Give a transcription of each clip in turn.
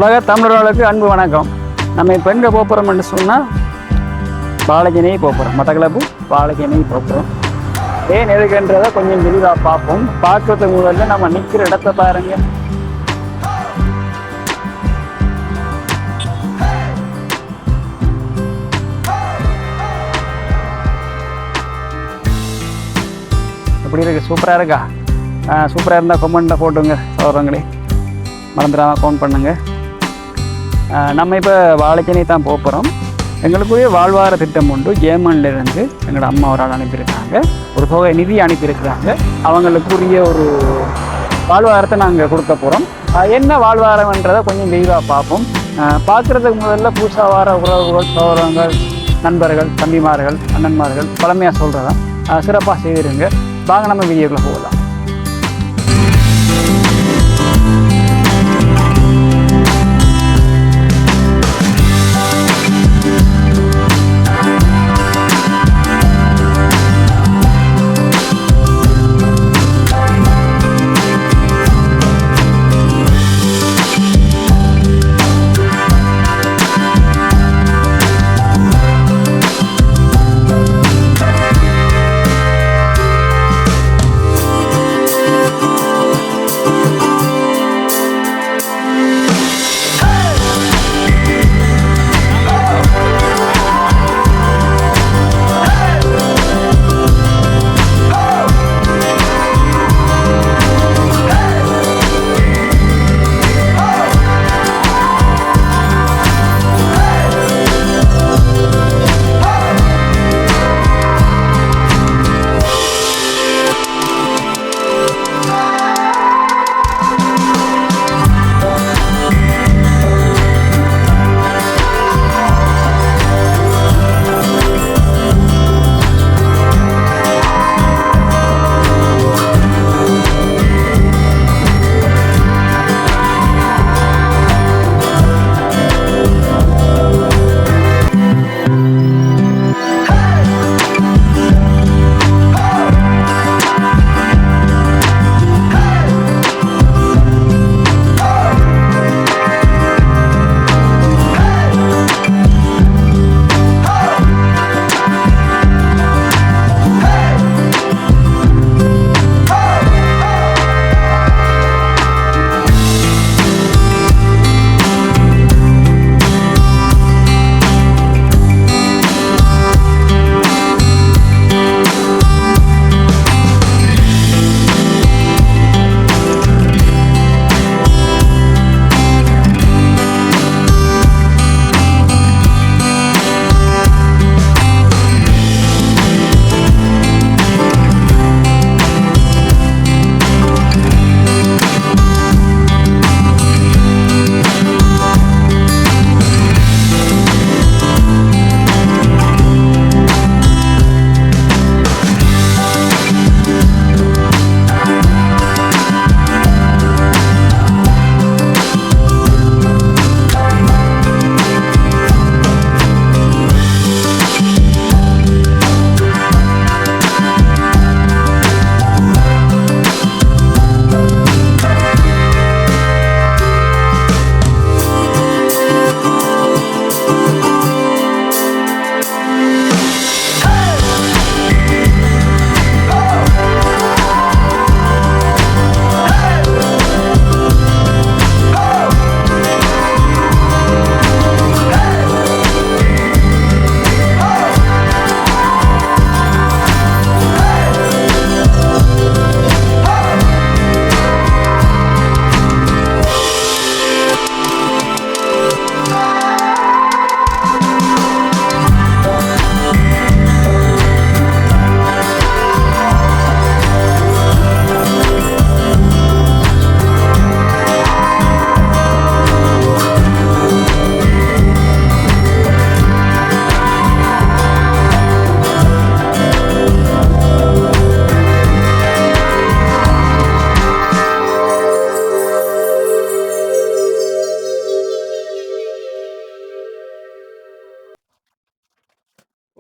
உலக தமிழர்களுக்கு அன்பு வணக்கம். நம்ம இப்போ எங்கே போகிறோம்னு சொன்னால் பாலகினை போகிறோம். மட்டக்களப்பு பாலகினை போகிறோம். ஏன் எதுக்குன்றதை கொஞ்சம் விரிவாக பார்ப்போம். பார்க்கறதுக்கு முதல்ல நம்ம நிற்கிற இடத்த பாருங்க. எப்படி இருக்கு? சூப்பராக இருக்கா? சூப்பராக இருந்தால் கமெண்ட்டில் போட்டுங்க சோதரங்களே. மறந்துடாமல் ஃபோன் பண்ணுங்க. நம்ம இப்போ வாழைக்கனை தான் போகிறோம். எங்களுக்குரிய வாழ்வார திட்டம் உண்டு. ஜேர்மன்லேருந்து எங்களோட அம்மா ஒரு ஆள் அனுப்பியிருக்காங்க. ஒரு தொகை நிதி அனுப்பியிருக்கிறாங்க. அவங்களுக்குரிய ஒரு வாழ்வாரத்தை நாங்கள் கொடுக்க போகிறோம். என்ன வாழ்வாரம்ன்றதை கொஞ்சம் விரிவாக பார்ப்போம். பார்க்குறதுக்கு முதல்ல புதுசாக வார உறவுகள், சோதரங்கள், நண்பர்கள், தம்பிமார்கள், அண்ணன்மார்கள் பழமையாக சொல்கிறதா சிறப்பாக செய்திருங்க. வாங்க நம்ம வீடியோக்குள்ளே போகலாம்.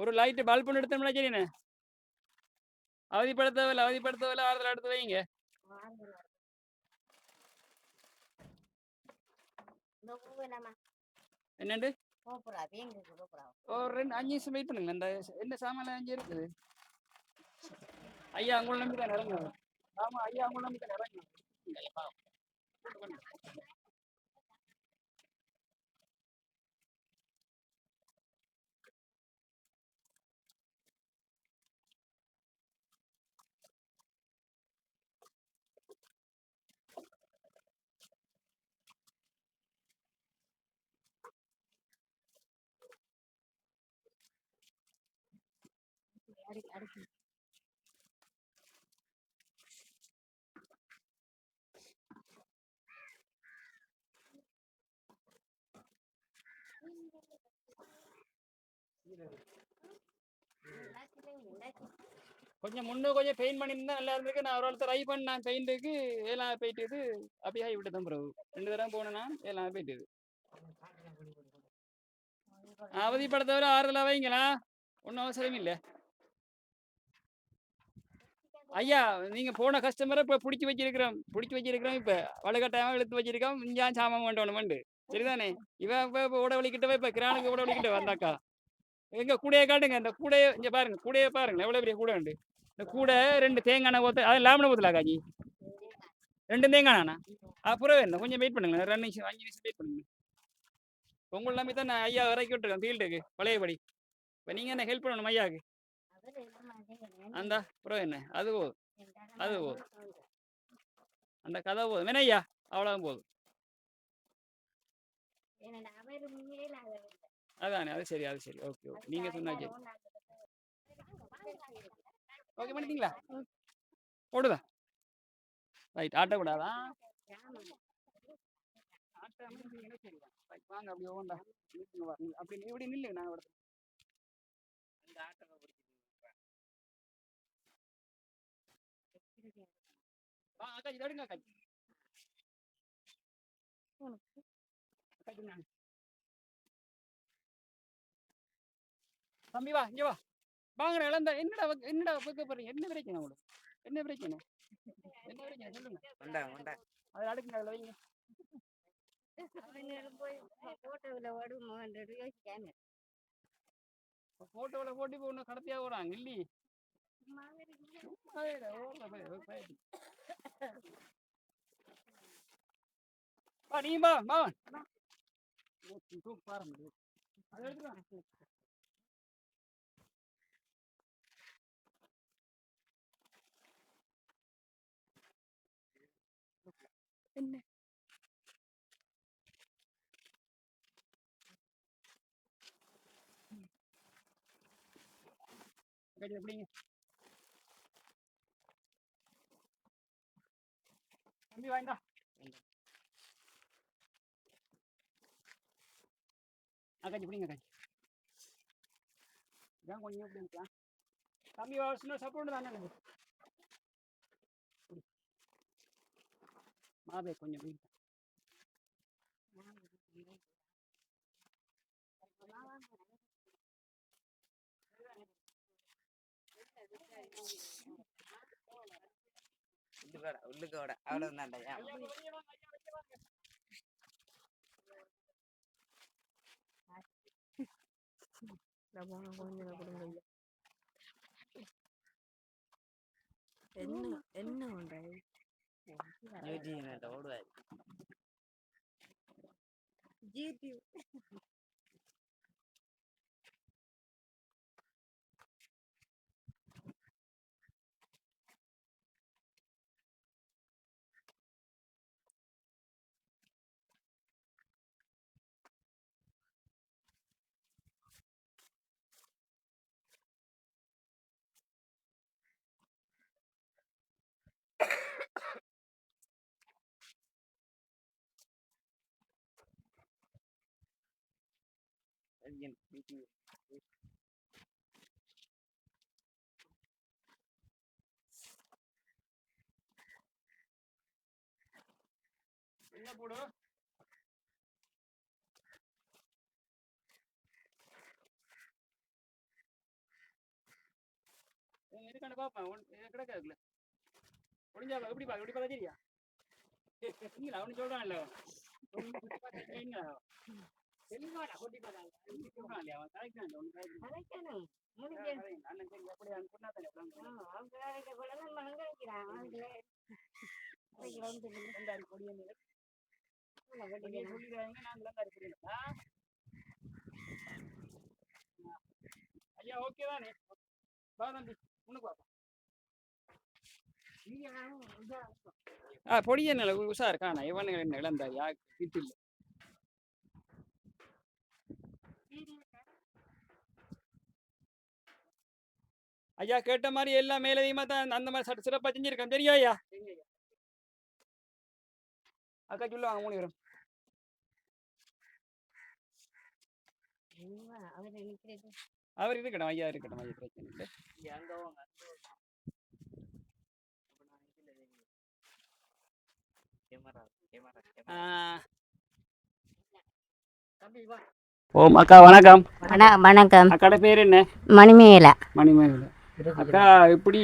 ஒரு லைட்டு பல்புன்னு எடுத்தோம்னா சரிண்ணே. அவதிப்படுத்தவில்லை ஆறுதல் எடுத்து வைங்க. என்னண்டு ஒரு 5 நிமிஷம் வெயிட் பண்ணுங்க. இந்த என்ன சாமான் அங்கே இருக்குது. ஐயா உங்களை நம்பி தான் இறங்க. ஆமா ஐயா உங்களை நம்பி தான் இறங்க. கொஞ்சம் முன்னே கொஞ்சம் பெயிண்ட் பண்ணியிருந்தா நல்லா இருந்திருக்கு. நான் ஒரு ஒருத்தர் ட்ரை பண்ணேன் பெயிண்ட்டுக்கு எல்லாம் போயிட்டு அப்படியே ஆகி விட்டு தான் பிறகு 2 தடவை போனேன்னா எல்லாம் போயிட்டு அவதிப்படத்தவரை ஆறுதலாக வைங்களா ஒன்றும் அவசரம் இல்லை. ஐயா நீங்க போன கஸ்டமரை இப்ப பிடிச்சி வச்சிருக்கிறோம் இப்ப வலுக்கட்டாயமா இழுத்து வச்சிருக்கோம். இஞ்சா சாமான் வேண்டோணுமெண்டு சரிதானே. இவன் இப்ப ஓட வலிக்கிட்ட இப்ப கிரானுக்கு ஓட வலிக்கிட்ட வந்தாக்கா எங்க கூடையை காட்டுங்க. இந்த கூடையை இங்க பாருங்க, கூடையை பாருங்க எவ்வளவு பெரிய கூடை உண்டு. இந்த கூடை 2 தேங்காய் ஊத்த அது லாபன ஊத்தலா காஜி 2 தேங்காய்ண்ணா. அப்புறம் என்ன கொஞ்சம் வெயிட் பண்ணுங்க. 2 நிமிஷம் 5 நிமிஷம் வெயிட் பண்ணுங்க. உங்களை நம்பி தான் நான் ஐயா இறக்கி விட்டுருக்கேன் ஃபீல்டுக்கு பழையபடி. இப்போ நீங்க என்ன ஹெல்ப் பண்ணணும் ஐயாவுக்கு. அந்த அப்புறம் என்ன அது போதும் அந்த கதை போதும் வேணா ஐயா அவ்வளோதான் போதும். அதானே அது சரி ஓகே நீங்க சொன்னா சரி. ஓகே பண்ணிட்டீங்களா போடுதா ரைட் ஆட்டக்கூடாதா வாங்க அப்படி ஓண்டா அப்படி இப்படி நில்லு நான் அக்காச்சி தடுங்க அக்காச்சி தம்பி வா இங்க வா வாங்க இழந்த என்னடா வைக்க போறீங்க. என்ன பிரச்சனை உங்களுக்கு என்ன பிரச்சனை சொல்லுங்க. அதை அடுக்குங்க அதில் வைங்க. போட்டோவில் போட்டு இப்போ ஒன்று கடத்தியாக போகிறாங்க இல்லி நீ பா பாருங்க அதை எடுத்துக்கலாம். என்ன எப்படிங்க தம்பி வாய்ந்தா அக்காச்சி பிடிங்க அக்காச்சி இதான் கொஞ்சம் எப்படி இருக்கலாம் தம்பி சின்ன சப்போர்ட் தானே மாபே கொஞ்சம் பிடிங்க. உள்ளுக்கோட அவ்வளவுதான்டா என்ன ஓடுவாரு என்ன போடு இருக்காண்டு பாப்பேன் கிடக்காதுல ஒளிஞ்சா எப்படி பார்த்தா சரியா இல்ல அவனு சொல்றான் இல்ல ஐயா ஓகே தானே வா தம்பி முன்னுக்கு வா பொடி என்ன உஷார் காணா இவனுங்க என்ன இழந்தா யா கிட்டில் ஐயா கேட்ட மாதிரி எல்லாம் மேலதிகமா தான் அந்த மாதிரி சிறப்பா செஞ்சிருக்கேன் தெரியா ஐயா அக்கா சொல்லுவாங்க 3 பேரும் அவர் இருக்கட்டும் ஐயா இருக்கட்டும் ஐயா பிரச்சனை இல்லை ஓம் அக்கா வணக்கம் வணக்கம். அக்காட பேர் என்ன? மணிமேகலை. மணிமேகலை. அக்கா இப்படி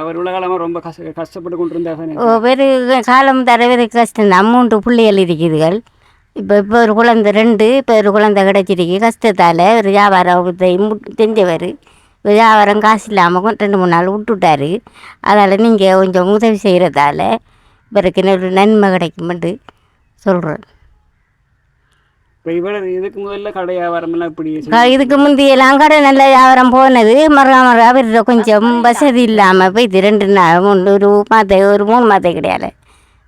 அவர் உலக காலமாக ரொம்ப கஷ்டப்பட்டு கொண்டு இருந்தாங்க. ஒரு காலம் தரவருக்கு கஷ்டம். அமௌண்ட்டு பிள்ளைகள் இருக்குதுகள். இப்போ ஒரு குழந்தை 2, இப்போ ஒரு குழந்தை கிடச்சிருக்கு. கஷ்டத்தால் ஒரு வியாபாரம் செஞ்சவர் வியாபாரம் காசு இல்லாமல் 2-3 நாள் விட்டுட்டார். அதால் நீங்கள் கொஞ்சம் உதவி செய்கிறதால இவருக்கு ஒரு நன்மை கிடைக்குமென்று சொல்கிறேன். இதுக்கு முதல்ல கடை வியாபாரம்லாம் இப்படி இதுக்கு முந்தையெல்லாம் கடை நல்ல வியாபாரம் போனது. அவர்கிட்ட கொஞ்சம் வசதி இல்லாமல் போய் 2 நாள் ஒரு 3 மாதம் கிடையாது.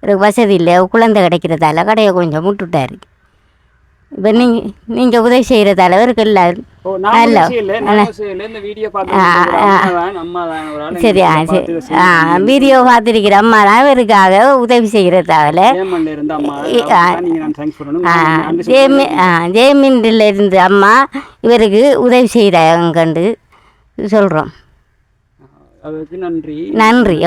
ஒரு வசதி இல்லை. குழந்தை கிடைக்கிறதால கடையை கொஞ்சம் விட்டுட்டார். இப்போ நீங்கள் உதவி செய்கிறதால அவருக்கு எல்லாரும் சரி வீடியோ பார்த்துருக்கிற அம்மா தான் இவருக்காக உதவி செய்கிறதால ஜெயமீன்ல இருந்து அம்மா இவருக்கு உதவி செய்கிறாங்கண்டு சொல்கிறோம். நன்றி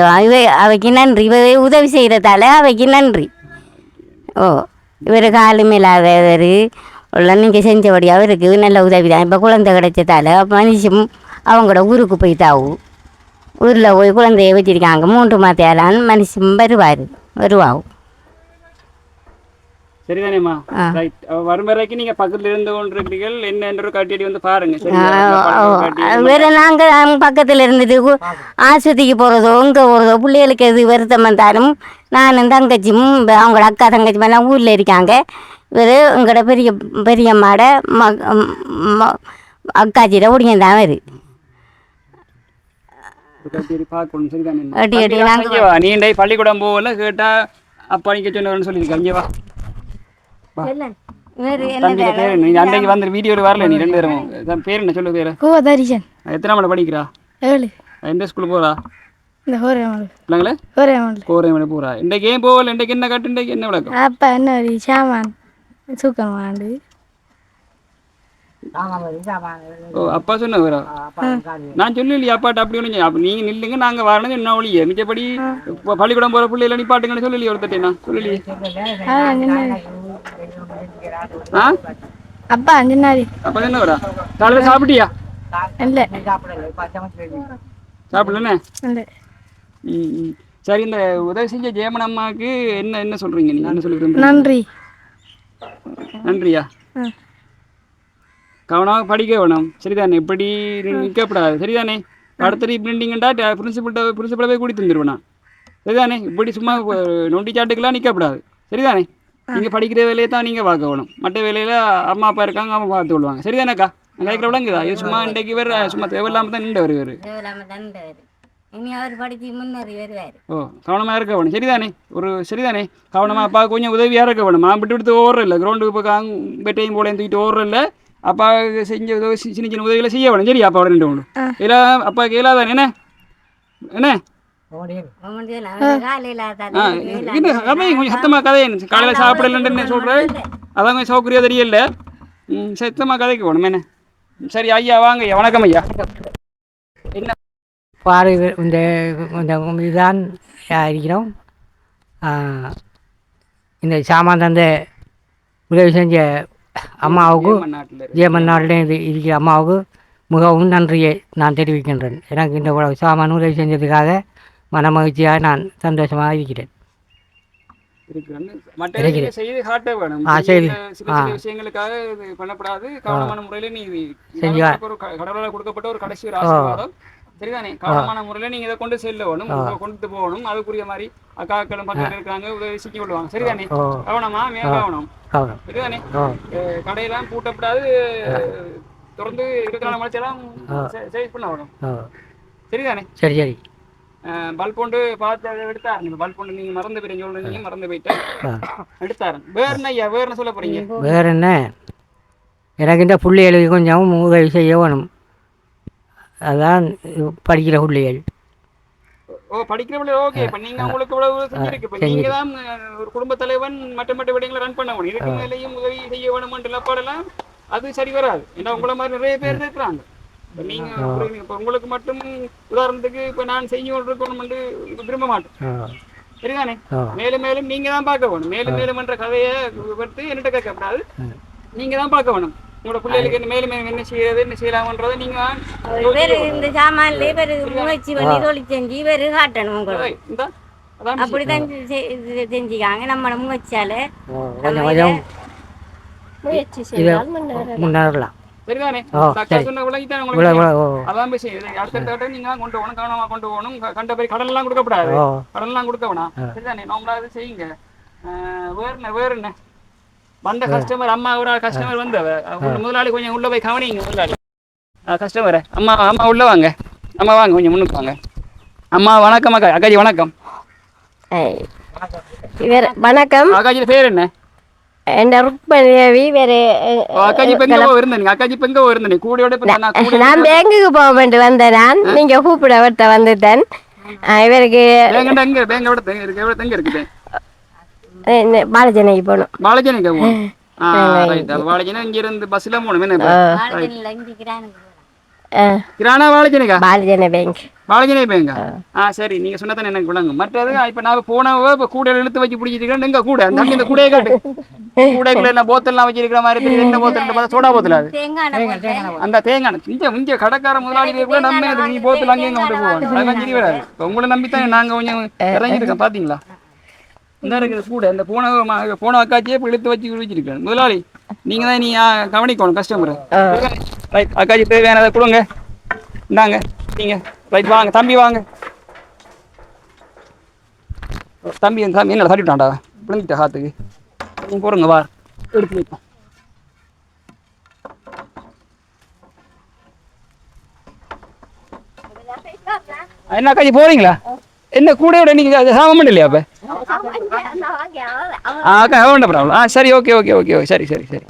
அவைக்கு நன்றி. இவ உதவி செய்கிறதால அவைக்கு நன்றி. இவர் காலும் இல்லாதவர் உள்ள நீங்கள் செஞ்சபடியாக அவருக்கு நல்ல உதவி தான். இப்போ குழந்தை கிடைச்சதால மனுஷன் அவங்களோட ஊருக்கு போயிட்டாவும் ஊரில் போய் குழந்தைய வச்சிருக்காங்க. 3 மாதம் மனுஷன் வருவாகும். சரிதானேம்மா வரும் வரைக்கும் நீங்கள் பக்கத்தில் இருந்து கொண்டிருக்கிறீர்கள். என்ன காட்டியடி வந்து பாருங்க. வேறு நாங்கள் பக்கத்தில் இருந்துட்டு ஆஸ்பத்திரிக்கு போகிறதோ இங்கே போகிறதோ பிள்ளைகளுக்கு எது வருத்தம் வந்தாலும் நானும் தங்கச்சியும் அவங்களோட அக்கா தங்கச்சி எல்லாம் ஊரில் இருக்காங்க. இவர் எங்களோட பெரியம்மாட அக்காச்சியில் ஒடிங்க தான் வரு நீண்ட பள்ளிக்கூடம் போகல கேட்டா அப்பா நீங்க சொன்னவன்னு சொல்லியிருக்காங்க. வா அன்றைக்கு வந்து வீடியோவில் வரல நீ 2 பேரும். பேர் என்ன சொல்லு? பேர் கோவதரிசன். எத்தனை மணி படிக்கிறா? 7. எந்த ஸ்கூல் போகிறா? இந்த பிள்ளைங்களே கோரைமலை போகிறா. இன்றைக்கு ஏன் போகல? இன்றைக்கு என்ன கட்டு? இன்றைக்கு என்ன விளக்கம்? அப்பா என்ன சாமான் சூக்கம் வாண்டு. அப்பா சொன்ன நான் சொல்லலையே அப்பாட்ட அப்படி ஒன்று. அப்போ நீங்கள் நில்லுங்க நாங்கள் வரணும் என்ன ஒழிய மிச்சப்படி பள்ளிக்கூடம் போகிற பிள்ளைல நிப்பாட்டுங்கன்னு சொல்லலையே ஒருத்தட்டே. நான் சொல்லலையே அப்பா அஞ்சனாரி. அப்போ என்ன வரா? காலையில் சாப்பிட்டியா? இல்லை சாப்பிடலண்ணே. சரி இந்த உதவி செஞ்ச ஜெயமன் அம்மாவுக்கு என்ன சொல்கிறீங்க? நீங்கள் என்ன சொல்லிக்கிறீங்க? நன்றி. நன்றியா? கவனமாக படிக்க வேணும். சரிதானே? இப்படி நிற்கப்படாது. சரிதானே? அடுத்த பிரிண்டிங்கண்டா பிரின்சிபலை போய் கூடி தந்துடுவேண்ணா. சரிதானே? இப்படி சும்மா நொண்டி சாட்டுக்கெல்லாம் நிற்கப்படாது. சரிதானே? நீங்கள் படிக்கிற வேலையை தான் நீங்கள் பார்க்க வேணும். மற்ற வேலையில் அம்மா அப்பா இருக்காங்க, அம்மா பார்த்து விடுவாங்க. சரிதானேக்கா? கேட்குற விளங்குதா? இது சும்மா இன்றைக்கு வேறு சும்மா தேவையில்லாமல் தான் நின்று வருவார். கவனமாக இருக்க வேணும். சரிதானே? சரிதானே? கவனமாக அப்பா கொஞ்சம் உதவியாக இருக்க வேணும். விட்டு ஓடுற இல்லை கிரௌண்டுக்கு இப்போ வெட்டையும் போலையும் தூக்கிட்டு ஓடுற இல்லை. அப்பா செஞ்ச உதவி சின்ன உதவிகளை செய்ய வேணும். சரி அப்பா 2 ஒன்று இல்லை அப்பா கேளாதானே? என்ன கொஞ்சம் சத்தமாக கதை காலையில் சாப்பிடலன்னு சொல்கிறேன். அதான் கொஞ்சம் சௌகரியம் தெரியல. சத்தமாக கதைக்கு வேணும். என்ன சரி ஐயா வாங்க ஐயா. வணக்கம் ஐயா. என்ன பாரு இந்த இதுதான் இருக்கிறோம். இந்த சாமான் தந்த உதவி செஞ்ச அம்மாவுக்கு ஜெயமன் நாட்டில் இருக்கிற அம்மாவுக்கு மிகவும் நன்றியை நான் தெரிவிக்கின்றேன். எனக்கு இந்த சாமான் உதவி செஞ்சதுக்காக மன மகிழ்ச்சியாக நான் சந்தோஷமாக இருக்கிறேன். இருக்குன்னு மற்ற இருக்குது. நீங்க செய்து காட்ட வேணும். சரி. சில சில விஷயங்களுக்காக இது பண்ணப்படாது. கவனமான முறையில நீ செஞ்சா. ஒரு கடவுளால் கொடுக்கப்பட்ட ஒரு கடைசி ஒரு ஆசீர்வாதம். சரிதானே? கவனமான முறையில நீங்க இதை கொண்டு செல்ல வேணும், கொண்டு போகணும். அதுக்குரிய மாதிரி அக்காக்களும் பக்கத்தில் இருக்காங்க, உதவி செஞ்சு கொள்வாங்க. சரிதானே? கவனமா மேல கவனம். சரிதானே? கடையெல்லாம் பூட்டப்படாது, தொடர்ந்து 24 மணி நேரம் சேவ் பண்ண வேணும். சரிதானே? சரி சரி. பல்ப் கொண்டு பார்த்து எடுத்தாரு. நீங்க பல்ப் கொண்டு நீங்க மறந்து போய் சொல்றீங்க, மறந்து போயிட்டு எடுத்தாரு. வேற என்ன ஐயா, வேற என்ன சொல்ல போறீங்க? வேற என்ன, எனக்கு இந்த பிள்ளைகளுக்கு கொஞ்சம் உதவி செய்ய வேணும். அதான் படிக்கிற பிள்ளைகள். ஓ, படிக்கிற பிள்ளை. ஓகே. இப்ப நீங்க உங்களுக்கு இவ்வளவு செஞ்சிருக்கு. இப்ப நீங்க தான் ஒரு குடும்ப தலைவன், மற்ற விடயங்களை ரன் பண்ண முடியும். இதுக்கு மேலேயும் உதவி செய்ய வேணும்ன்ற லப்பாடெல்லாம் அது சரி வராது. ஏன்னா உங்களை மாதிரி நிறைய பேர் இருக்கிறாங்க. இப்போ நீங்கள் இப்போ உங்களுக்கு மட்டும் உதாரணத்துக்கு இப்போ நான் செய்ய இருக்கணும்னு விரும்ப மாட்டேன். சரிதானே? மேலும் மேலும் நீங்கள் தான் பார்க்க வேணும். மேலும் மேலும் என்ற கதையை பற்றி என்கிட்ட கேட்கக்கூடாது. நீங்கள் தான் பார்க்க வேணும். உங்களோட பிள்ளைகளுக்கு மேலும் மேலும் என்ன செய்யறது, என்ன செய்யலாம்ன்றதை நீங்கள் இந்த சாமான்ல இவர் முயற்சி பண்ணி தொழில் செஞ்சு இவர் காட்டணும் உங்களுக்கு. அப்படிதான் செஞ்சுக்காங்க. நம்ம முயற்சியால முயற்சி செய்தால் முன்னேறலாம். சரிதானே? சொன்ன விலகித்தான் அதான் விஷயம். அடுத்த நீங்க கொண்டு போகணும், கவனமா கொண்டு போகணும். கண்ட போய் கடன்லாம் கொடுக்கப்படாது, கடன்லாம் கொடுக்க வேணாம். சரிதானே? நம்மளாவது செய்யுங்க. வேற என்ன வந்த கஸ்டமர், அம்மா ஒரு கஸ்டமர் வந்தவ முதலாளி கொஞ்சம் உள்ள போய் கவனிங்க. முதலாளி கஸ்டமரை அம்மா அம்மா உள்ள வாங்க. அம்மா வாங்க, கொஞ்சம் முன்னுக்கு வாங்க. அம்மா வணக்கம். அக்காஜி வணக்கம். வணக்கம். அக்காஜி பேர் என்ன? அக்காஜி நான் பேங்குக்கு போக வேண்டி வந்தேன். நான் நீங்க கூப்பிட வட்ட வந்துட்டேன். இவருக்கு பாலஜனைக்கு போகணும். பாலஜனைக்கு பாலஜனை இங்க இருந்து பஸ்ல போகணும். கிரானா பாலஜனைக்கா? பாலஜனை பேங்க். பாலஜனை பேங்கா? சரி, நீங்க சொன்னதானே எனக்கு விளங்கும். மற்றது இப்ப நான் போனவ இப்ப கூட இழுத்து வச்சு பிடிச்சிருக்கேன். எங்க கூட அந்த இந்த கூடையை காட்டு. கூடைக்குள்ள என்ன போத்தல்லாம் வச்சிருக்கிற மாதிரி என்ன போத்தல் பார்த்தா சோடா போத்தல். அது அந்த தேங்காய் இங்க கடைக்கார முதலாளி கூட நம்ம நீ போத்தல் அங்கே கொண்டு போவாங்க. அதெல்லாம் சரி வராது. உங்களை நம்பித்தான் நாங்க கொஞ்சம் இறங்கியிருக்கோம். பாத்தீங்களா? இந்த இருக்குது கூட இந்த போன அக்காச்சியே இப்ப இழுத்து வச்சு வச்சிருக்கேன். முதலாளி நீங்க தான் நீ கவனிக்கணும் கஸ்டமர். ரைட், அக்காச்சி தேவையானதை கொடுங்க. இந்தாங்க நீங்க. ரைட், வாங்க தம்பி, வாங்க தம்பி. தம்பி என்ன தட்டிட்டான்டா, பிள்ளைங்கிட்ட காத்துக்கு. நீங்க போறங்க, வா எடுத்து வைப்போம். என்ன அக்காச்சி போறீங்களா? என்ன கூட விட நீங்க சாமம் இல்லையா? அப்ப அக்கா வேண்டாம். சரி, ஓகே ஓகே ஓகே ஓகே. சரி சரி சரி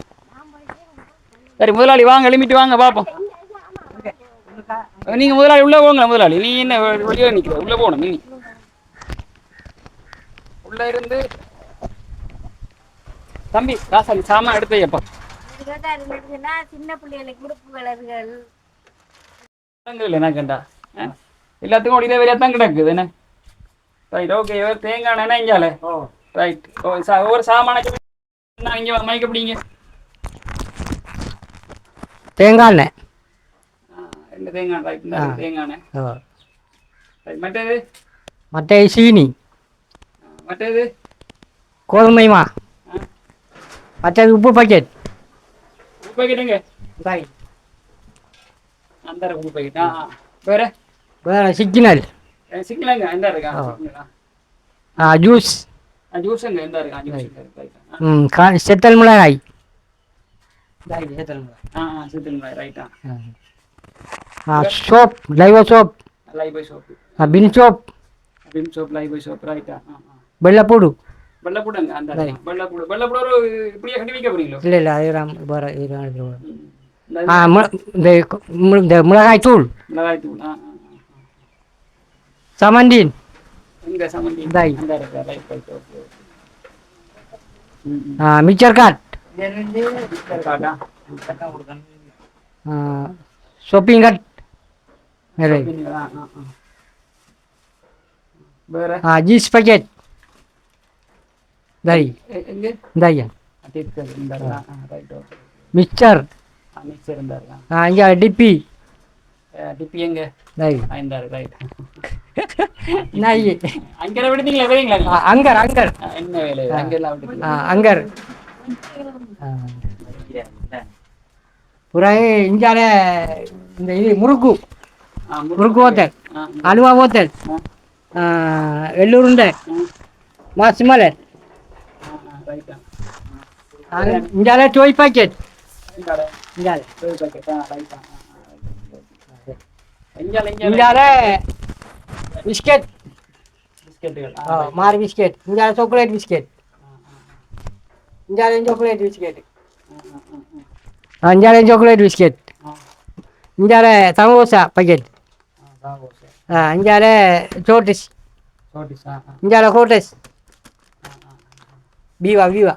சரி. முதலாளி வாங்க, லிமிட் வாங்க பார்ப்போம். நீங்க முதலாளி உள்ள போங்க. முதலாளி நீ என்ன வெளியே நிக்கிற? உள்ள போகணும். நீ உள்ள இருந்து தம்பி ராசாலி சாமான் எடுத்து வைப்பா. சின்ன பிள்ளைகளுக்கு உடுப்புகள் என்ன கண்டா எல்லாத்துக்கும் ஒடியில வெளியே தான் கிடக்குது. என்ன ரைட், ஓகே. தேங்காய் எண்ணெய் இங்கால. ரைட், ஒவ்வொரு சாமானுக்கு இங்கே மைக்க பிடிங்க. தேங்காய் எண்ணெய். ரெண்டு தேங்காய். ரைட், தேங்காய் எண்ணெய். மற்றது மற்ற சீனி. மற்றது கோதுமைமா. மற்றது உப்பு பாக்கெட். உப்பு பாக்கெட்டுங்க. அந்த உப்பு பாக்கெட். வேற வேற சிக்னல். சிக்கலாங்க எந்த இருக்கா? ஜூஸ். ஜூஸுங்க எந்த இருக்கா? ஜூஸ். செத்தல் மிளகாய். செத்தல் மிளகாய். ரைட்டா. சோப், லைவோ சோப். லைவோ சோப். பின் சோப். பின் சோப், லைவோ சோப். ரைட்டா. வெள்ளப்பூடு. வெள்ளப்பூடுங்க. அந்த வெள்ளப்பூடு. வெள்ளப்பூடு ஒரு இப்படியே கட்டி வைக்க போறீங்களோ? இல்லை இல்லை, இந்த மிளகாய் தூள். மிளகாய் தூள். சமந்தின். எங்க சமந்தி? அந்த இருக்கு. Right right. ஓகே. மிச்சர் காட். காட்டா. Shopping cart. வேற ஜீஸ் பாக்கெட். தரி எங்க? தயா இந்த ரைட். ஓகே. மிக்சர். மிக்சர் இந்த இங்க டிப்பி. டிப்பி எங்க? தரி இந்த ரைட். நாய் அங்கே விடுதீங்களா வேலைங்களா அங்கர் அங்கர் என்ன வேலை அங்கெல்லாம் விடுதீங்க அங்கர் புறாய் இஞ்சால இந்த இது முறுக்கு முறுக்கு ஹோட்டல் அலுவா ஹோட்டல் எல்லூருண்டை மாசிமலர் இஞ்சால டோய் பாக்கெட் இஞ்சால இஞ்சால பிஸ்கெட் மாறு பிஸ்கெட் இஞ்சால சாக்லேட் பிஸ்கெட் இஞ்சால சாக்லேட் பிஸ்கெட் இஞ்சால சாக்லேட் பிஸ்கெட் இஞ்சால சமோசா பாக்கெட் இஞ்சால சோட்டிஸ் இஞ்சால கோட்டஸ் பீவா பீவா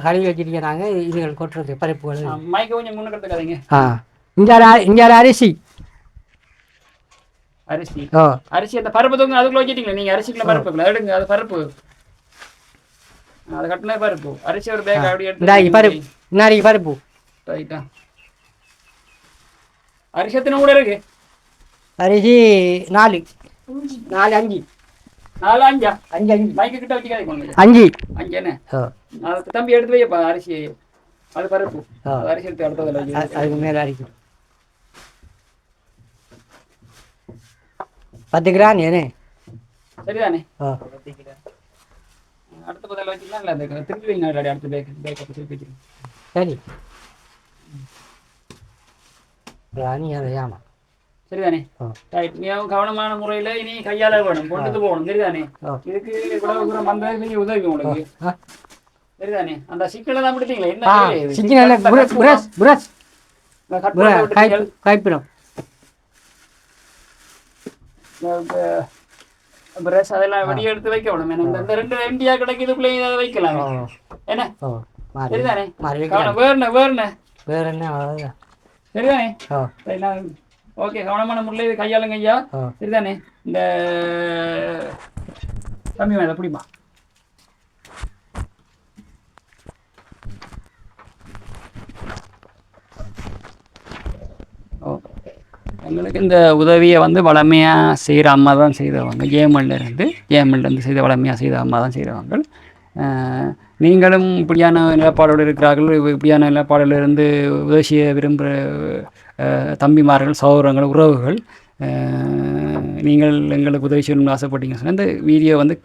கழுவி வச்சிருக்கிறாங்க இதுகள் கொட்டுறது பருப்புகள் இஞ்சால அரிசி அரிசி அரிசி அந்த பருப்பு தூங்க அதுக்குள்ள வச்சிட்டீங்களா நீங்க அரிசிக்குள்ள பருப்பு எடுங்க அது பருப்பு அது கட்டின பருப்பு அரிசி ஒரு பேக் அப்படியே எடுத்து பருப்பு நாளைக்கு பருப்பு ரைட்டா அரிசி எத்தனை கூட இருக்கு அரிசி 4 5 4 5 5 மைக்கு கிட்ட வச்சுக்காதீங்க 5 5 என்ன அது தம்பி எடுத்து வைப்பா அரிசி அது பருப்பு அரிசி எடுத்து அடுத்ததுல அதுக்கு மேல அரிசி 10 கிராம் ஏனே சரிதானே அடுத்த பதில் வச்சுக்கலாம் இல்லை அந்த திருப்பி வைங்க அடுத்த பேக்கப் திருப்பி வச்சுக்கலாம் சரி ராணி அதையாமா சரிதானே ரைட் மிகவும் கவனமான முறையில் இனி கையாள வேணும் கொண்டு போகணும் சரிதானே இதுக்கு இவ்வளவு தூரம் வந்தது நீங்கள் உதவி உங்களுக்கு சரிதானே அந்த சிக்கலை தான் பிடித்தீங்களா என்ன சிக்கல் கைப்பிடும் பிரஷ் அதெல்லாம் வெடி எடுத்து வைக்க விடும் இந்த 2 இந்தியா கிடைக்குதுக்குள்ளே அதை வைக்கலாம் என்ன சரிதானே வேற என்ன சரிதானே ஓகே கவனமான முறையில் இது கையாளுங்க ஐயா சரிதானே இந்த தம்பி மேலே பிடிமா எங்களுக்கு இந்த உதவியை வந்து வளமையாக செய்கிற அம்மா தான் செய்தவங்க ஜேஎம்எல்லேருந்து செய்த வளமையாக செய்த அம்மா தான் செய்தவங்க நீங்களும் இப்படியான நிலப்பாடோடு இருக்கிறார்கள் இப்படியான நிலப்பாடில் இருந்து உதவி செய்ய விரும்புகிற தம்பிமார்கள் சகோதரங்கள் உறவுகள் நீங்கள் எங்களுக்கு உதவி செய்யணும்னு ஆசைப்பட்டீங்கன்னு சொன்னால் இந்த வீடியோ வந்து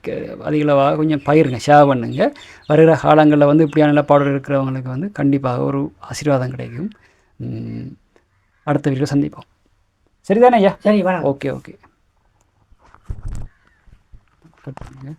அதிகளவாக கொஞ்சம் பகிருங்க ஷேர் பண்ணுங்க வருகிற காலங்களில் வந்து இப்படியான நிலப்பாடோடு இருக்கிறவங்களுக்கு வந்து கண்டிப்பாக ஒரு ஆசீர்வாதம் கிடைக்கும் அடுத்த வீடியோ சந்திப்போம் சரிதானே ஐயா சரி ஓகே கட் பண்ணுங்க